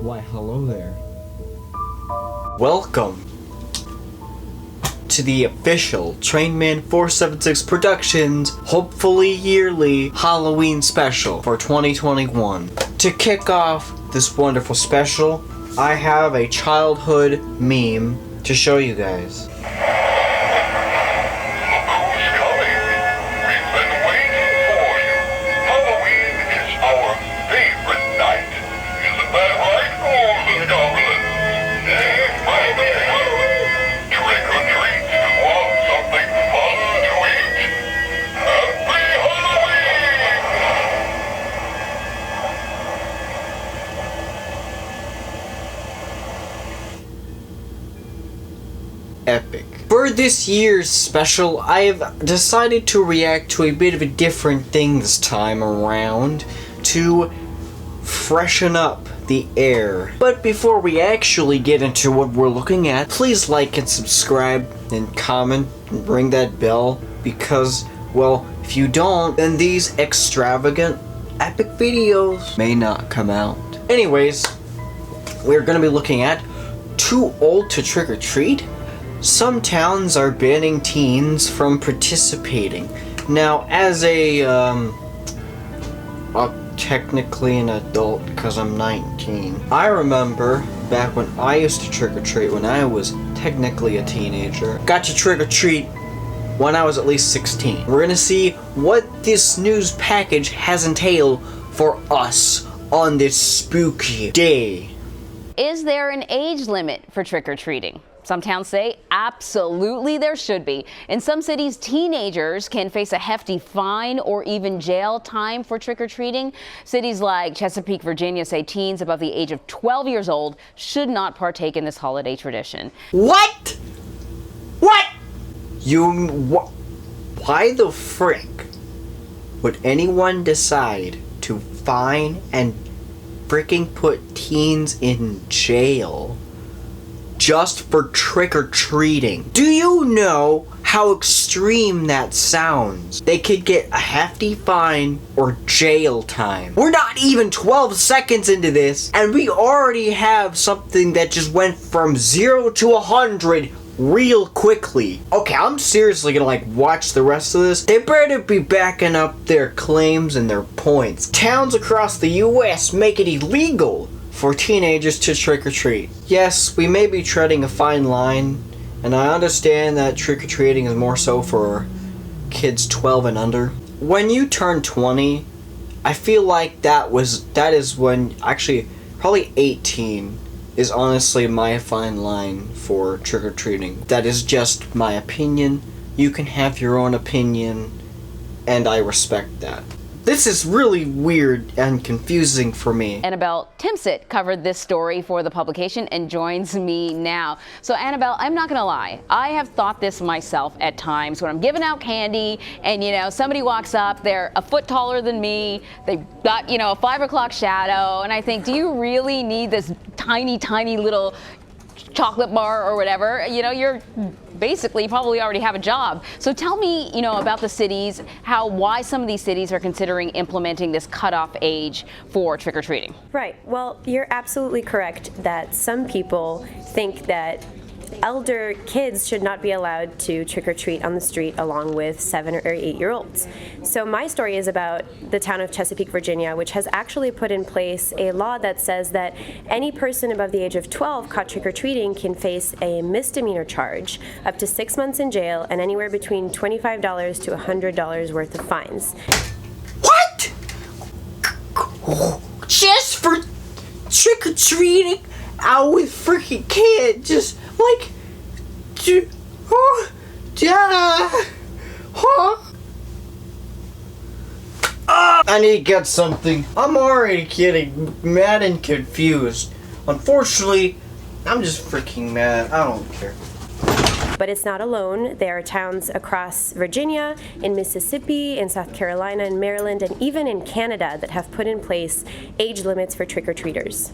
Why, hello there. Welcome to the official Trainman476 Productions, hopefully yearly Halloween special for 2021. To kick off this wonderful special, I have a childhood meme to show you guys. Epic. For this year's special, I have decided to react to a bit of a different thing this time around to freshen up the air. But before we actually get into what we're looking at, please like and subscribe and comment and ring that bell because, well, if you don't, then these extravagant, epic videos may not come out. Anyways, we're gonna be looking at Too Old to Trick or Treat? Some towns are banning teens from participating. Now, as technically an adult because I'm 19, I remember back when I used to trick or treat when I was technically a teenager. Got to trick or treat when I was at least 16. We're gonna see what this news package has entailed for us on this spooky day. Is there an age limit for trick-or-treating? Some towns say absolutely there should be. In some cities, teenagers can face a hefty fine or even jail time for trick-or-treating. Cities like Chesapeake, Virginia say teens above the age of 12 years old should not partake in this holiday tradition. What? What? Why the frick would anyone decide to fine and freaking put teens in jail just for trick-or-treating? Do you know how extreme that sounds? They could get a hefty fine or jail time. We're not even 12 seconds into this, and we already have something that just went from 0 to 100 real quickly. Okay, I'm seriously gonna watch the rest of this. They better be backing up their claims and their points. Towns across the US make it illegal for teenagers to trick-or-treat. Yes, we may be treading a fine line, and I understand that trick-or-treating is more so for kids 12 and under. When you turn 20, I feel like that is when, actually, probably 18 is honestly my fine line for trick-or-treating. That is just my opinion. You can have your own opinion, and I respect that. This is really weird and confusing for me. Annabelle Timsit covered this story for the publication and joins me now. So Annabelle, I'm not gonna lie, I have thought this myself at times when I'm giving out candy and somebody walks up, they're a foot taller than me, they've got a 5 o'clock shadow, and I think, do you really need this tiny little chocolate bar or whatever? You're basically probably already have a job. So tell me, about the cities, why some of these cities are considering implementing this cutoff age for trick-or-treating. Right. Well, you're absolutely correct that some people think that elder kids should not be allowed to trick-or-treat on the street along with 7 or 8-year-olds. So my story is about the town of Chesapeake, Virginia, which has actually put in place a law that says that any person above the age of 12 caught trick-or-treating can face a misdemeanor charge, up to 6 months in jail, and anywhere between $25 to $100 worth of fines. What? Just for trick-or-treating? I was freaking kid, just I need to get something. I'm already getting mad and confused. Unfortunately, I'm just freaking mad. I don't care. But it's not alone. There are towns across Virginia, in Mississippi, in South Carolina, in Maryland, and even in Canada that have put in place age limits for trick-or-treaters.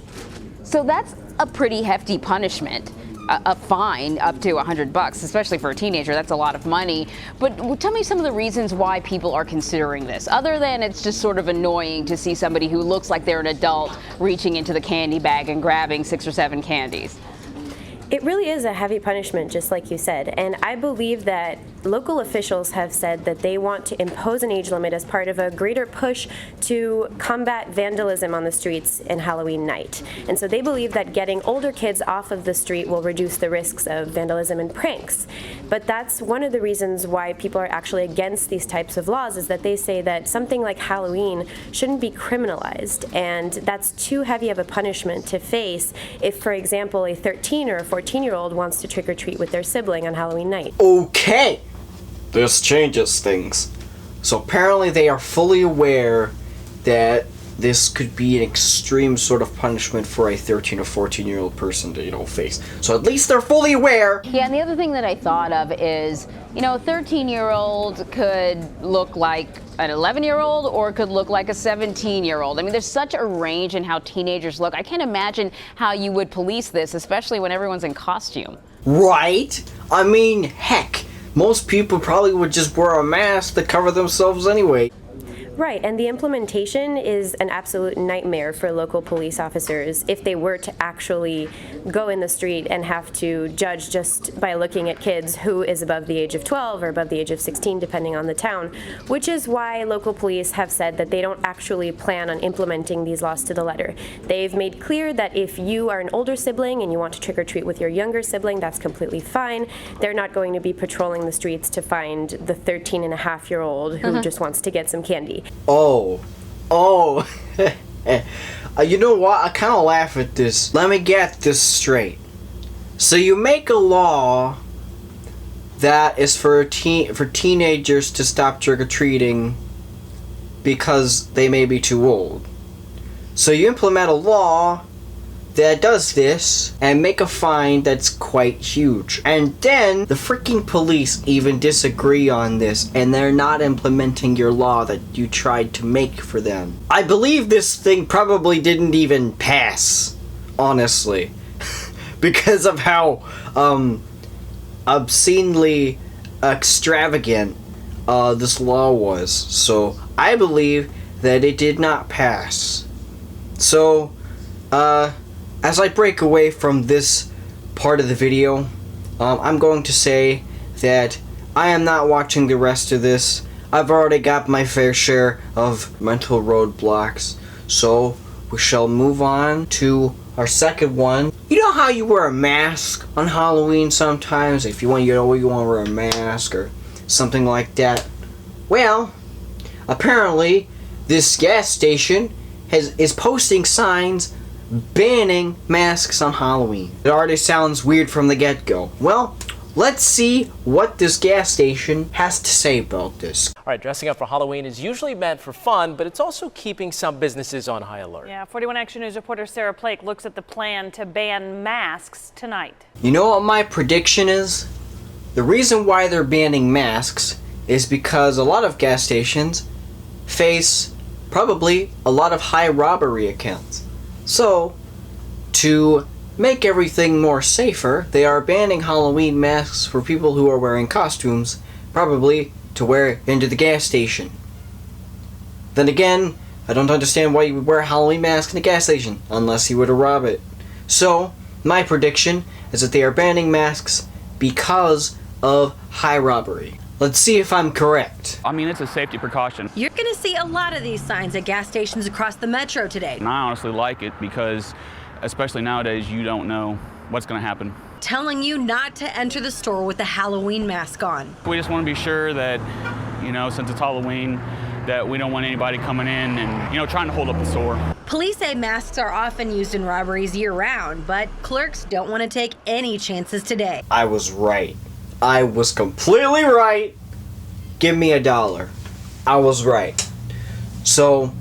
So that's a pretty hefty punishment. a fine up to $100, especially for a teenager. That's a lot of money. But tell me some of the reasons why people are considering this, other than it's just sort of annoying to see somebody who looks like they're an adult reaching into the candy bag and grabbing 6 or 7 candies. It really is a heavy punishment, just like you said, and I believe that local officials have said that they want to impose an age limit as part of a greater push to combat vandalism on the streets in Halloween night. And so they believe that getting older kids off of the street will reduce the risks of vandalism and pranks. But that's one of the reasons why people are actually against these types of laws, is that they say that something like Halloween shouldn't be criminalized, and that's too heavy of a punishment to face if, for example, a 13 or a 14-year-old wants to trick-or-treat with their sibling on Halloween night. Okay, this changes things. So apparently they are fully aware that this could be an extreme sort of punishment for a 13 or 14-year-old person to, face. So at least they're fully aware. Yeah, and the other thing that I thought of is, a 13-year-old could look like an 11-year-old or could look like a 17-year-old. I mean, there's such a range in how teenagers look. I can't imagine how you would police this, especially when everyone's in costume. Right? I mean, heck, most people probably would just wear a mask to cover themselves anyway. Right, and the implementation is an absolute nightmare for local police officers if they were to actually go in the street and have to judge just by looking at kids who is above the age of 12 or above the age of 16, depending on the town, which is why local police have said that they don't actually plan on implementing these laws to the letter. They've made clear that if you are an older sibling and you want to trick-or-treat with your younger sibling, that's completely fine. They're not going to be patrolling the streets to find the 13-and-a-half-year-old who just wants to get some candy. Oh. You know what? I kind of laugh at this. Let me get this straight. So you make a law that is for teenagers to stop trick-or-treating because they may be too old. So you implement a law that does this and make a fine that's quite huge. And then the freaking police even disagree on this and they're not implementing your law that you tried to make for them. I believe this thing probably didn't even pass, honestly, because of how obscenely extravagant this law was. So I believe that it did not pass. So, as I break away from this part of the video, I'm going to say that I am not watching the rest of this. I've already got my fair share of mental roadblocks, so we shall move on to our second one. You know how you wear a mask on Halloween sometimes? If you want to wear a mask or something like that. Well, apparently this gas station is posting signs banning masks on Halloween. It already sounds weird from the get-go. Well, let's see what this gas station has to say about this. All right, dressing up for Halloween is usually meant for fun, but it's also keeping some businesses on high alert. Yeah, 41 Action News reporter Sarah Plake looks at the plan to ban masks tonight. You know what my prediction is? The reason why they're banning masks is because a lot of gas stations face probably a lot of high robbery accounts. So, to make everything more safer, they are banning Halloween masks for people who are wearing costumes, probably to wear into the gas station. Then again, I don't understand why you would wear a Halloween mask in a gas station, unless you were to rob it. So, my prediction is that they are banning masks because of high robbery. Let's see if I'm correct. I mean, it's a safety precaution. You're going to see a lot of these signs at gas stations across the metro today. And I honestly like it because, especially nowadays, you don't know what's going to happen. Telling you not to enter the store with a Halloween mask on. We just want to be sure that, since it's Halloween, that we don't want anybody coming in and, trying to hold up the store. Police say masks are often used in robberies year-round, but clerks don't want to take any chances today. I was right. I was completely right. Give me $1. I was right. So,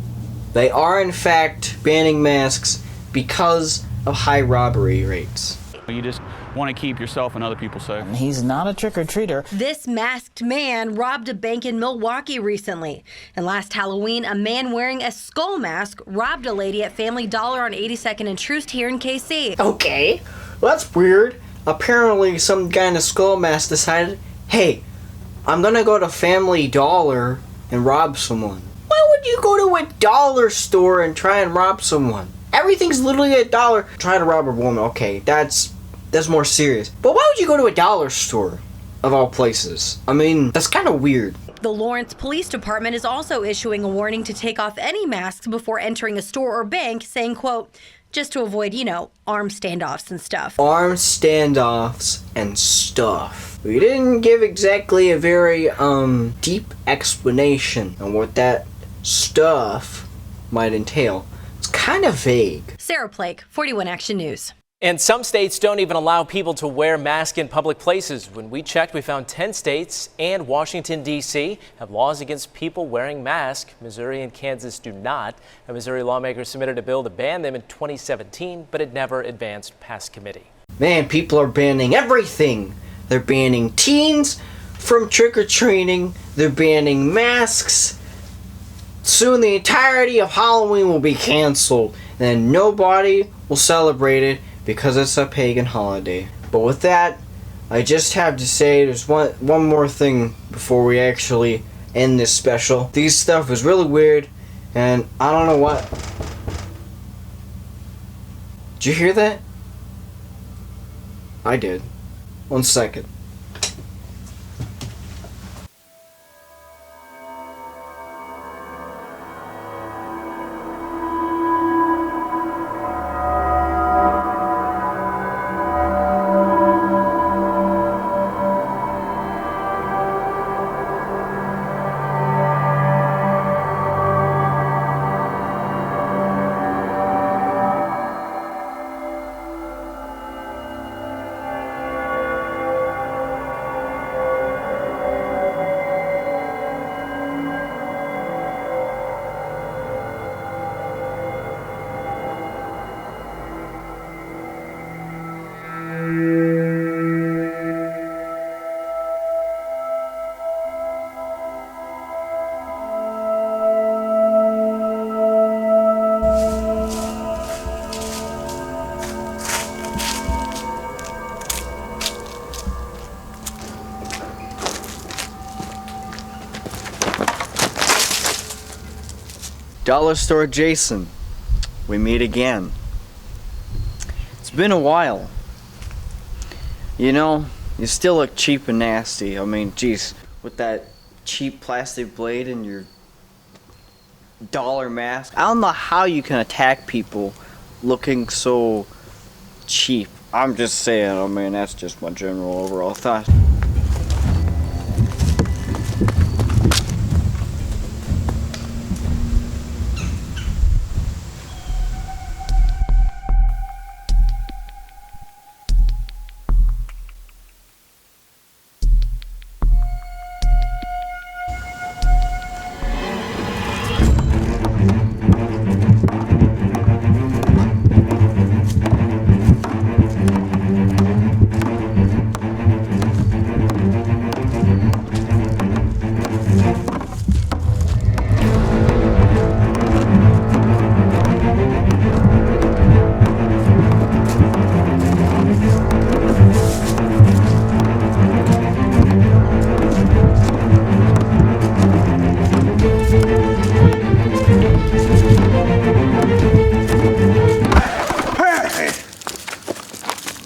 they are in fact banning masks because of high robbery rates. You just want to keep yourself and other people safe. He's not a trick-or-treater. This masked man robbed a bank in Milwaukee recently. And last Halloween, a man wearing a skull mask robbed a lady at Family Dollar on 82nd and Troost here in KC. Okay, well, that's weird. apparently some guy in a skull mask decided, hey, I'm gonna go to Family Dollar and rob someone. Why would you go to a dollar store and try and rob someone? Everything's literally $1. Trying to rob a woman, okay, that's more serious. But why would you go to a dollar store, of all places? I mean, that's kind of weird. The Lawrence Police Department is also issuing a warning to take off any masks before entering a store or bank, saying, quote, just to avoid, armed standoffs and stuff. Armed standoffs and stuff. We didn't give exactly a very deep explanation on what that stuff might entail. It's kind of vague. Sarah Plake, 41 Action News. And some states don't even allow people to wear masks in public places. When we checked, we found 10 states and Washington, D.C. have laws against people wearing masks. Missouri and Kansas do not. A Missouri lawmaker submitted a bill to ban them in 2017, but it never advanced past committee. Man, people are banning everything. They're banning teens from trick-or-treating. They're banning masks. Soon the entirety of Halloween will be canceled, and nobody will celebrate it because it's a pagan holiday. But with that, I just have to say there's one more thing before we actually end this special. This stuff was really weird, and I don't know what. Did you hear that? I did. 1 second. Dollar Store Jason, we meet again. It's been a while. You still look cheap and nasty. I mean, geez, with that cheap plastic blade and your dollar mask. I don't know how you can attack people looking so cheap. I'm just saying, I mean, that's just my general overall thought.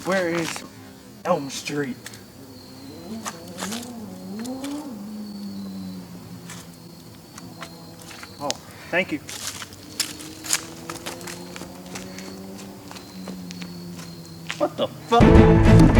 Where is Elm Street? Oh, thank you. What the fuck?